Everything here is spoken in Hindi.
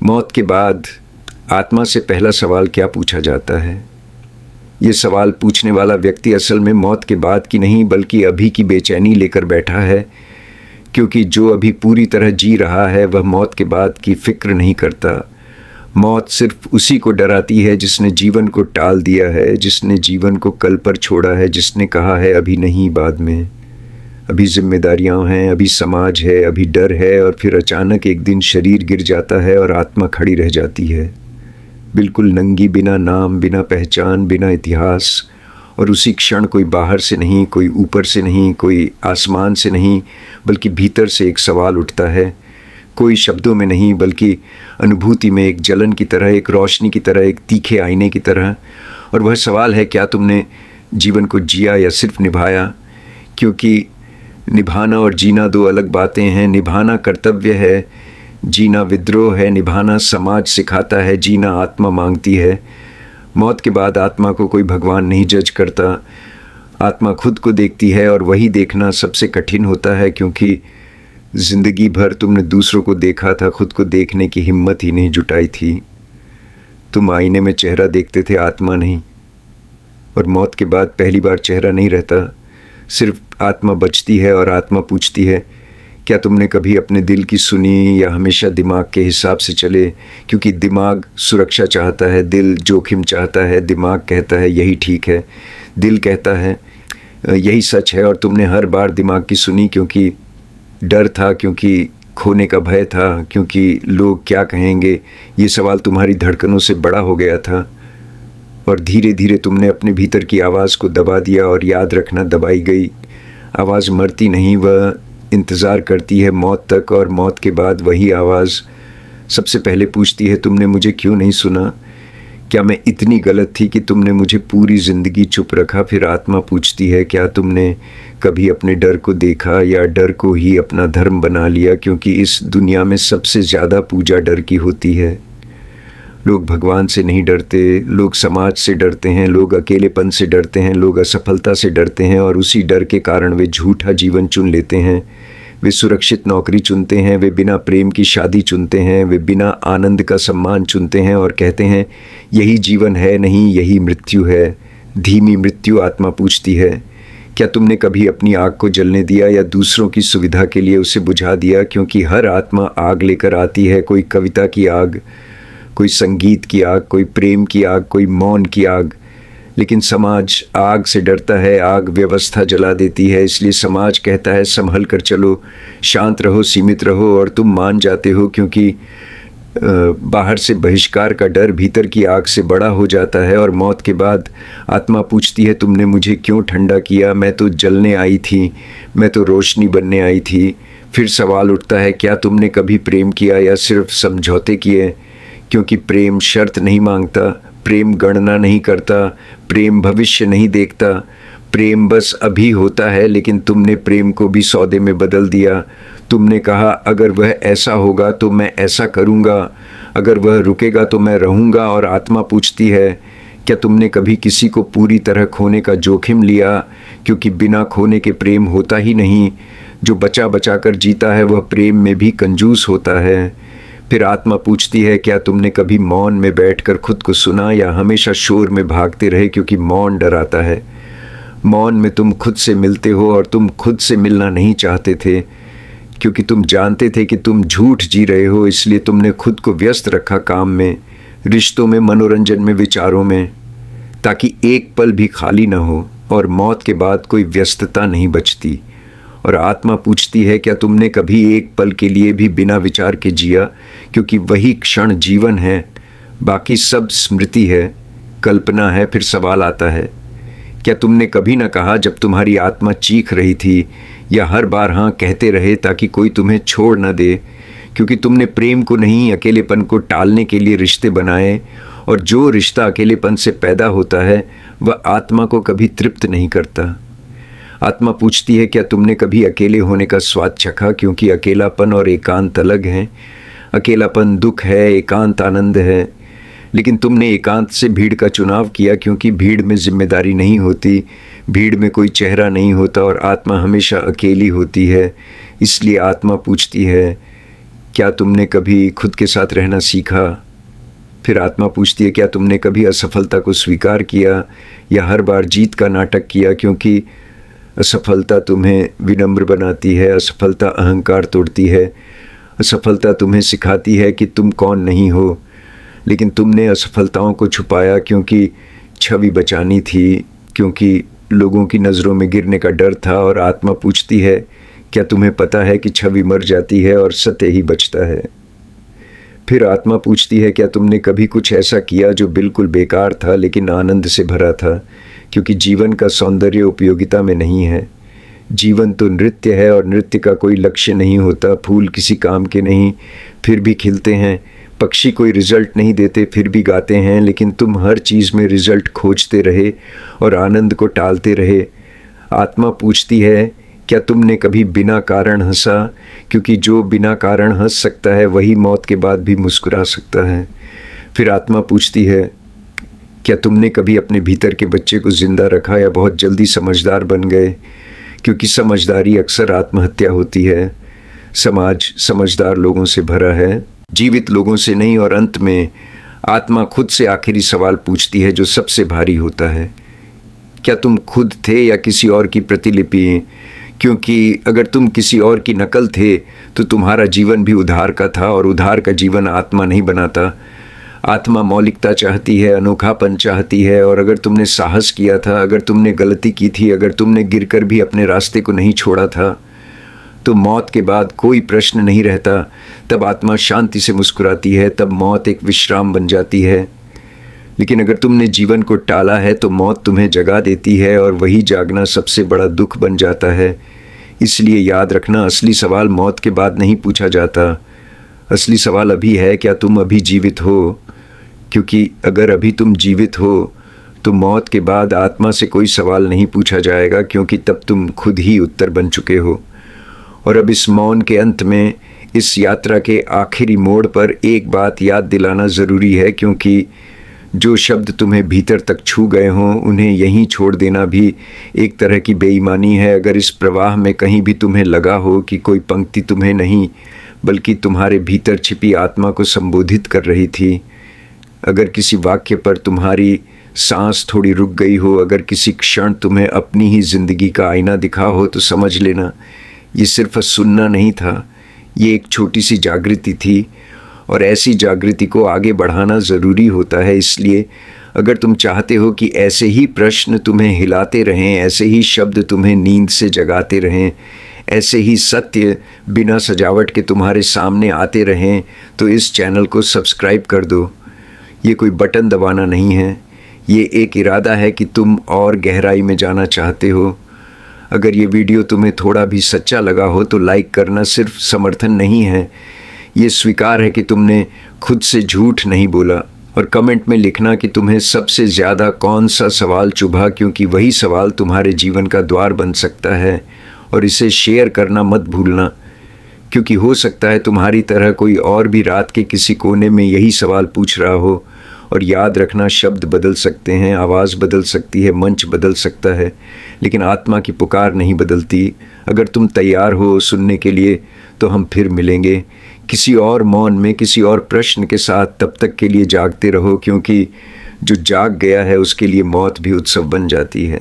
मौत के बाद आत्मा से पहला सवाल क्या पूछा जाता है? ये सवाल पूछने वाला व्यक्ति असल में मौत के बाद की नहीं बल्कि अभी की बेचैनी लेकर बैठा है, क्योंकि जो अभी पूरी तरह जी रहा है वह मौत के बाद की फिक्र नहीं करता। मौत सिर्फ उसी को डराती है जिसने जीवन को टाल दिया है, जिसने जीवन को कल पर छोड़ा है, जिसने कहा है अभी नहीं, बाद में। अभी जिम्मेदारियां हैं, अभी समाज है, अभी डर है, और फिर अचानक एक दिन शरीर गिर जाता है और आत्मा खड़ी रह जाती है, बिल्कुल नंगी, बिना नाम, बिना पहचान, बिना इतिहास। और उसी क्षण कोई बाहर से नहीं, कोई ऊपर से नहीं, कोई आसमान से नहीं, बल्कि भीतर से एक सवाल उठता है। कोई शब्दों में नहीं बल्कि अनुभूति में, एक जलन की तरह, एक रोशनी की तरह, एक तीखे आईने की तरह। और वह सवाल है, क्या तुमने जीवन को जिया या सिर्फ निभाया? क्योंकि निभाना और जीना दो अलग बातें हैं। निभाना कर्तव्य है, जीना विद्रोह है। निभाना समाज सिखाता है, जीना आत्मा मांगती है। मौत के बाद आत्मा को कोई भगवान नहीं जज करता। आत्मा खुद को देखती है, और वही देखना सबसे कठिन होता है, क्योंकि ज़िंदगी भर तुमने दूसरों को देखा था, खुद को देखने की हिम्मत ही नहीं जुटाई थी। तुम आईने में चेहरा देखते थे, आत्मा नहीं। और मौत के बाद पहली बार चेहरा नहीं रहता, सिर्फ आत्मा बचती है। और आत्मा पूछती है, क्या तुमने कभी अपने दिल की सुनी, या हमेशा दिमाग के हिसाब से चले? क्योंकि दिमाग सुरक्षा चाहता है, दिल जोखिम चाहता है। दिमाग कहता है यही ठीक है, दिल कहता है यही सच है। और तुमने हर बार दिमाग की सुनी, क्योंकि डर था, क्योंकि खोने का भय था, क्योंकि लोग क्या कहेंगे। ये सवाल तुम्हारी धड़कनों से बड़ा हो गया था, और धीरे धीरे तुमने अपने भीतर की आवाज़ को दबा दिया। और याद रखना, दबाई गई आवाज़ मरती नहीं, वह इंतज़ार करती है मौत तक। और मौत के बाद वही आवाज़ सबसे पहले पूछती है, तुमने मुझे क्यों नहीं सुना? क्या मैं इतनी गलत थी कि तुमने मुझे पूरी ज़िंदगी चुप रखा? फिर आत्मा पूछती है, क्या तुमने कभी अपने डर को देखा, या डर को ही अपना धर्म बना लिया? क्योंकि इस दुनिया में सबसे ज़्यादा पूजा डर की होती है। लोग भगवान से नहीं डरते, लोग समाज से डरते हैं, लोग अकेलेपन से डरते हैं, लोग असफलता से डरते हैं। और उसी डर के कारण वे झूठा जीवन चुन लेते हैं। वे सुरक्षित नौकरी चुनते हैं, वे बिना प्रेम की शादी चुनते हैं, वे बिना आनंद का सम्मान चुनते हैं, और कहते हैं यही जीवन है, नहीं यही मृत्यु है। धीमी मृत्यु। आत्मा पूछती है, क्या तुमने कभी अपनी आग को जलने दिया, या दूसरों की सुविधा के लिए उसे बुझा दिया? क्योंकि हर आत्मा आग लेकर आती है, कोई कविता की आग, कोई संगीत की आग, कोई प्रेम की आग, कोई मौन की आग। लेकिन समाज आग से डरता है, आग व्यवस्था जला देती है। इसलिए समाज कहता है संभल कर चलो, शांत रहो, सीमित रहो। और तुम मान जाते हो, क्योंकि बाहर से बहिष्कार का डर भीतर की आग से बड़ा हो जाता है। और मौत के बाद आत्मा पूछती है, तुमने मुझे क्यों ठंडा किया? मैं तो जलने आई थी, मैं तो रोशनी बनने आई थी। फिर सवाल उठता है, क्या तुमने कभी प्रेम किया, या सिर्फ समझौते किए? क्योंकि प्रेम शर्त नहीं मांगता, प्रेम गणना नहीं करता, प्रेम भविष्य नहीं देखता। प्रेम बस अभी होता है। लेकिन तुमने प्रेम को भी सौदे में बदल दिया। तुमने कहा, अगर वह ऐसा होगा तो मैं ऐसा करूँगा, अगर वह रुकेगा तो मैं रहूँगा। और आत्मा पूछती है, क्या तुमने कभी किसी को पूरी तरह खोने का जोखिम लिया? क्योंकि बिना खोने के प्रेम होता ही नहीं। जो बचा बचा कर जीता है वह प्रेम में भी कंजूस होता है। फिर आत्मा पूछती है, क्या तुमने कभी मौन में बैठकर खुद को सुना, या हमेशा शोर में भागते रहे? क्योंकि मौन डराता है। मौन में तुम खुद से मिलते हो, और तुम खुद से मिलना नहीं चाहते थे, क्योंकि तुम जानते थे कि तुम झूठ जी रहे हो। इसलिए तुमने खुद को व्यस्त रखा, काम में, रिश्तों में, मनोरंजन में, विचारों में, ताकि एक पल भी खाली ना हो। और मौत के बाद कोई व्यस्तता नहीं बचती। और आत्मा पूछती है, क्या तुमने कभी एक पल के लिए भी बिना विचार के जिया? क्योंकि वही क्षण जीवन है, बाकी सब स्मृति है, कल्पना है। फिर सवाल आता है, क्या तुमने कभी ना कहा जब तुम्हारी आत्मा चीख रही थी, या हर बार हाँ कहते रहे ताकि कोई तुम्हें छोड़ न दे? क्योंकि तुमने प्रेम को नहीं, अकेलेपन को टालने के लिए रिश्ते बनाए। और जो रिश्ता अकेलेपन से पैदा होता है वह आत्मा को कभी तृप्त नहीं करता। आत्मा पूछती है, क्या तुमने कभी अकेले होने का स्वाद चखा? क्योंकि अकेलापन और एकांत अलग हैं। अकेलापन दुख है, एकांत आनंद है। लेकिन तुमने एकांत से भीड़ का चुनाव किया, क्योंकि भीड़ में जिम्मेदारी नहीं होती, भीड़ में कोई चेहरा नहीं होता, और आत्मा हमेशा अकेली होती है। इसलिए आत्मा पूछती है, क्या तुमने कभी खुद के साथ रहना सीखा? फिर आत्मा पूछती है, क्या तुमने कभी असफलता को स्वीकार किया या हर बार जीत का नाटक किया? क्योंकि असफलता तुम्हें विनम्र बनाती है, असफलता अहंकार तोड़ती है, असफलता तुम्हें सिखाती है कि तुम कौन नहीं हो। लेकिन तुमने असफलताओं को छुपाया क्योंकि छवि बचानी थी, क्योंकि लोगों की नज़रों में गिरने का डर था। और आत्मा पूछती है, क्या तुम्हें पता है कि छवि मर जाती है और सत्य ही बचता है? फिर आत्मा पूछती है, क्या तुमने कभी कुछ ऐसा किया जो बिल्कुल बेकार था लेकिन आनंद से भरा था? क्योंकि जीवन का सौंदर्य उपयोगिता में नहीं है। जीवन तो नृत्य है और नृत्य का कोई लक्ष्य नहीं होता। फूल किसी काम के नहीं, फिर भी खिलते हैं। पक्षी कोई रिजल्ट नहीं देते, फिर भी गाते हैं। लेकिन तुम हर चीज़ में रिजल्ट खोजते रहे और आनंद को टालते रहे। आत्मा पूछती है, क्या तुमने कभी बिना कारण हंसा? क्योंकि जो बिना कारण हंस सकता है वही मौत के बाद भी मुस्कुरा सकता है। फिर आत्मा पूछती है, क्या तुमने कभी अपने भीतर के बच्चे को जिंदा रखा या बहुत जल्दी समझदार बन गए? क्योंकि समझदारी अक्सर आत्महत्या होती है। समाज समझदार लोगों से भरा है, जीवित लोगों से नहीं। और अंत में आत्मा खुद से आखिरी सवाल पूछती है जो सबसे भारी होता है, क्या तुम खुद थे या किसी और की प्रतिलिपि? क्योंकि अगर तुम किसी और की नकल थे तो तुम्हारा जीवन भी उधार का था, और उधार का जीवन आत्मा नहीं बनाता। आत्मा मौलिकता चाहती है, अनोखापन चाहती है। और अगर तुमने साहस किया था, अगर तुमने गलती की थी, अगर तुमने गिरकर भी अपने रास्ते को नहीं छोड़ा था, तो मौत के बाद कोई प्रश्न नहीं रहता। तब आत्मा शांति से मुस्कुराती है, तब मौत एक विश्राम बन जाती है। लेकिन अगर तुमने जीवन को टाला है तो मौत तुम्हें जगा देती है, और वही जागना सबसे बड़ा दुख बन जाता है। इसलिए याद रखना, असली सवाल मौत के बाद नहीं पूछा जाता। असली सवाल अभी है, क्या तुम अभी जीवित हो? क्योंकि अगर अभी तुम जीवित हो तो मौत के बाद आत्मा से कोई सवाल नहीं पूछा जाएगा, क्योंकि तब तुम खुद ही उत्तर बन चुके हो। और अब इस मौन के अंत में, इस यात्रा के आखिरी मोड़ पर एक बात याद दिलाना ज़रूरी है, क्योंकि जो शब्द तुम्हें भीतर तक छू गए हों उन्हें यहीं छोड़ देना भी एक तरह की बेईमानी है। अगर इस प्रवाह में कहीं भी तुम्हें लगा हो कि कोई पंक्ति तुम्हें नहीं बल्कि तुम्हारे भीतर छिपी आत्मा को संबोधित कर रही थी, अगर किसी वाक्य पर तुम्हारी सांस थोड़ी रुक गई हो, अगर किसी क्षण तुम्हें अपनी ही ज़िंदगी का आईना दिखा हो, तो समझ लेना ये सिर्फ सुनना नहीं था, ये एक छोटी सी जागृति थी। और ऐसी जागृति को आगे बढ़ाना ज़रूरी होता है। इसलिए अगर तुम चाहते हो कि ऐसे ही प्रश्न तुम्हें हिलाते रहें, ऐसे ही शब्द तुम्हें नींद से जगाते रहें, ऐसे ही सत्य बिना सजावट के तुम्हारे सामने आते रहें, तो इस चैनल को सब्सक्राइब कर दो। ये कोई बटन दबाना नहीं है, ये एक इरादा है कि तुम और गहराई में जाना चाहते हो। अगर ये वीडियो तुम्हें थोड़ा भी सच्चा लगा हो तो लाइक करना सिर्फ समर्थन नहीं है, ये स्वीकार है कि तुमने खुद से झूठ नहीं बोला। और कमेंट में लिखना कि तुम्हें सबसे ज़्यादा कौन सा सवाल चुभा, क्योंकि वही सवाल तुम्हारे जीवन का द्वार बन सकता है। और इसे शेयर करना मत भूलना, क्योंकि हो सकता है तुम्हारी तरह कोई और भी रात के किसी कोने में यही सवाल पूछ रहा हो। और याद रखना, शब्द बदल सकते हैं, आवाज़ बदल सकती है, मंच बदल सकता है, लेकिन आत्मा की पुकार नहीं बदलती। अगर तुम तैयार हो सुनने के लिए तो हम फिर मिलेंगे किसी और मौन में, किसी और प्रश्न के साथ। तब तक के लिए जागते रहो, क्योंकि जो जाग गया है उसके लिए मौत भी उत्सव बन जाती है।